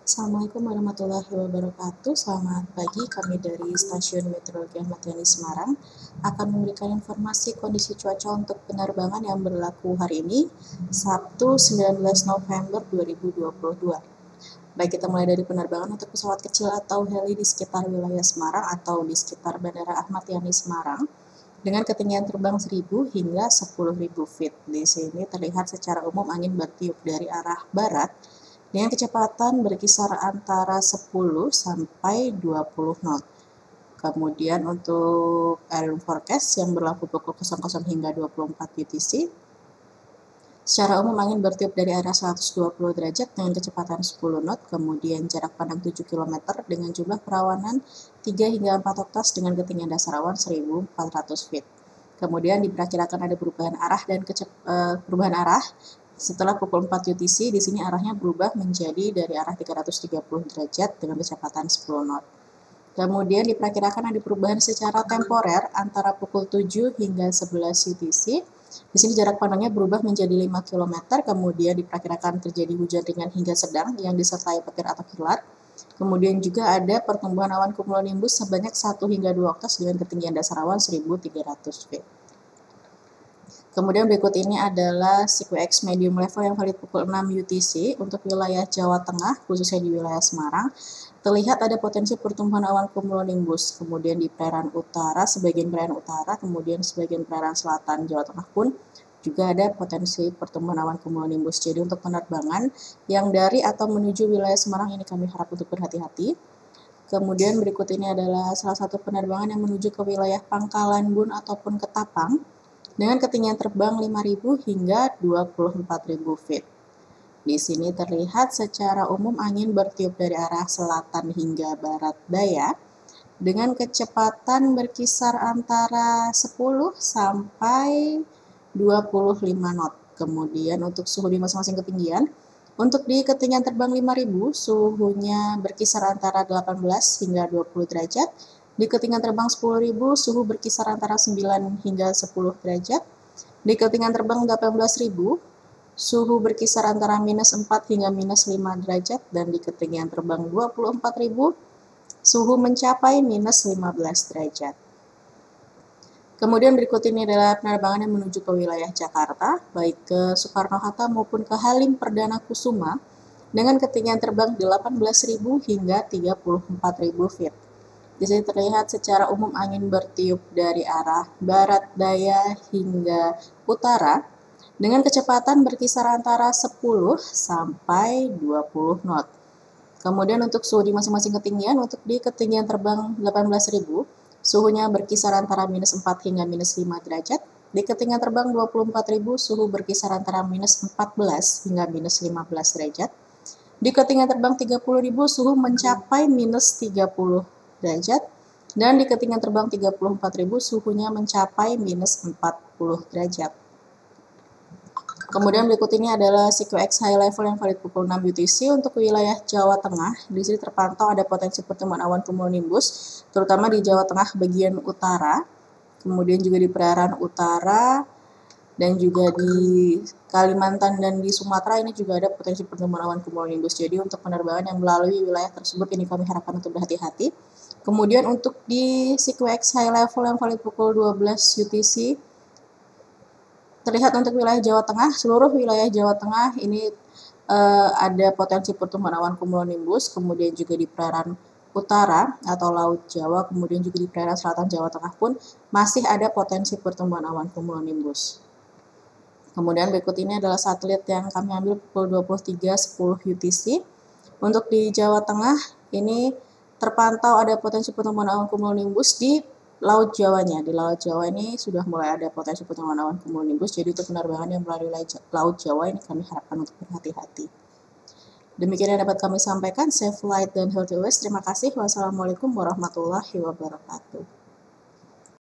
Assalamualaikum warahmatullahi wabarakatuh. Selamat pagi, kami dari Stasiun Meteorologi Ahmad Yani Semarang akan memberikan informasi kondisi cuaca untuk penerbangan yang berlaku hari ini, Sabtu 19 November 2022. Baik, kita mulai dari penerbangan untuk pesawat kecil atau heli di sekitar wilayah Semarang atau di sekitar Bandara Ahmad Yani Semarang dengan ketinggian terbang 1000 hingga 10.000 feet. Di sini terlihat secara umum angin bertiup dari arah barat dengan kecepatan berkisar antara 10 sampai 20 knot. Kemudian untuk area forecast yang berlaku pukul 00 hingga 24 UTC, secara umum angin bertiup dari arah 120 derajat dengan kecepatan 10 knot, kemudian jarak pandang 7 km dengan jumlah perawanan 3 hingga 4 oktas dengan ketinggian dasar awan 1400 feet. Kemudian diperkirakan ada perubahan arah perubahan arah setelah pukul 4 UTC. Di sini arahnya berubah menjadi dari arah 330 derajat dengan kecepatan 10 knot. Kemudian diperkirakan ada perubahan secara temporer antara pukul 7 hingga 11 UTC. Di sini jarak pandangnya berubah menjadi 5 km, kemudian diperkirakan terjadi hujan ringan hingga sedang yang disertai petir atau kilat. Kemudian juga ada pertumbuhan awan cumulonimbus sebanyak 1 hingga 2 oktas dengan ketinggian dasar awan 1300 feet. Kemudian berikut ini adalah CQX medium level yang valid pukul 6 UTC untuk wilayah Jawa Tengah, khususnya di wilayah Semarang. Terlihat ada potensi pertumbuhan awan cumulonimbus, kemudian di perairan utara, sebagian perairan utara, kemudian sebagian perairan selatan Jawa Tengah pun juga ada potensi pertumbuhan awan cumulonimbus. Jadi untuk penerbangan yang dari atau menuju wilayah Semarang ini kami harap untuk berhati-hati. Kemudian berikut ini adalah salah satu penerbangan yang menuju ke wilayah Pangkalan Bun ataupun Ketapang dengan ketinggian terbang 5.000 hingga 24.000 feet. Di sini terlihat secara umum angin bertiup dari arah selatan hingga barat daya dengan kecepatan berkisar antara 10 sampai 25 knot. Kemudian untuk suhu di masing-masing ketinggian, untuk di ketinggian terbang 5.000 suhunya berkisar antara 18 hingga 20 derajat. Di ketinggian terbang 10.000 suhu berkisar antara 9 hingga 10 derajat. Di ketinggian terbang 18.000 suhu berkisar antara minus 4 hingga minus 5 derajat. Dan di ketinggian terbang 24.000 suhu mencapai minus 15 derajat. Kemudian berikut ini adalah penerbangan yang menuju ke wilayah Jakarta, baik ke Soekarno-Hatta maupun ke Halim Perdana Kusuma dengan ketinggian terbang 18.000 hingga 34.000 feet. Di sini terlihat secara umum angin bertiup dari arah barat daya hingga utara dengan kecepatan berkisar antara 10 sampai 20 knot. Kemudian untuk suhu di masing-masing ketinggian, untuk di ketinggian terbang 18.000, suhunya berkisar antara minus 4 hingga minus 5 derajat. Di ketinggian terbang 24.000, suhu berkisar antara minus 14 hingga minus 15 derajat. Di ketinggian terbang 30.000, suhu mencapai minus 30 derajat, dan di ketinggian terbang 34.000 suhunya mencapai minus 40 derajat. Kemudian berikut ini adalah CQX high level yang valid pukul 6 UTC untuk wilayah Jawa Tengah. Di sini terpantau ada potensi pertumbuhan awan cumulonimbus, terutama di Jawa Tengah bagian utara, kemudian juga di perairan utara, dan juga di Kalimantan dan di Sumatera ini juga ada potensi pertumbuhan awan cumulonimbus. Jadi untuk penerbangan yang melalui wilayah tersebut ini kami harapkan untuk berhati-hati. Kemudian untuk di CQX high level yang valid pukul 12 UTC, terlihat untuk wilayah Jawa Tengah, seluruh wilayah Jawa Tengah ini ada potensi pertumbuhan awan cumulonimbus, kemudian juga di perairan utara atau Laut Jawa, kemudian juga di perairan selatan Jawa Tengah pun masih ada potensi pertumbuhan awan cumulonimbus. Kemudian berikut ini adalah satelit yang kami ambil pukul 23.10 UTC. Untuk di Jawa Tengah ini terpantau ada potensi pertumbuhan awan cumulonimbus di Laut Jawanya. Di Laut Jawa ini sudah mulai ada potensi pertumbuhan awan cumulonimbus. Jadi untuk penerbangan yang melalui Laut Jawa ini kami harapkan untuk berhati-hati. Demikian yang dapat kami sampaikan. Safe flight dan healthy always. Terima kasih. Wassalamualaikum warahmatullahi wabarakatuh.